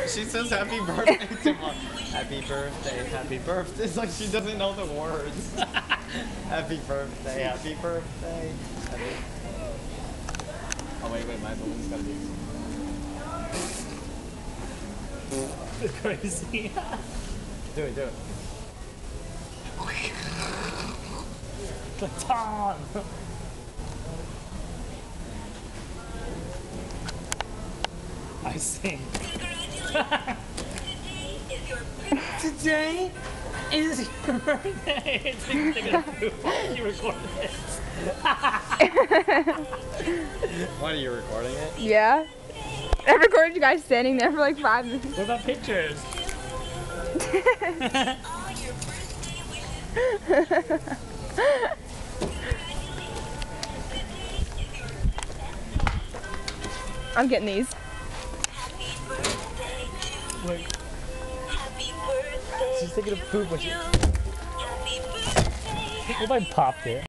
She says happy birthday tomorrow. Happy birthday, happy birthday. It's like she doesn't know the words. Happy birthday, happy birthday. Happy... Oh wait, my balloon's gotta be. It's crazy. Do it. Baton. I sing. Today is your birthday. It's taking a poop while you record this. What, are you recording it? Yeah. I recorded you guys standing there for like 5 minutes. What about pictures? I'm getting these. Wait. She's taking a poop when she... What if I popped it?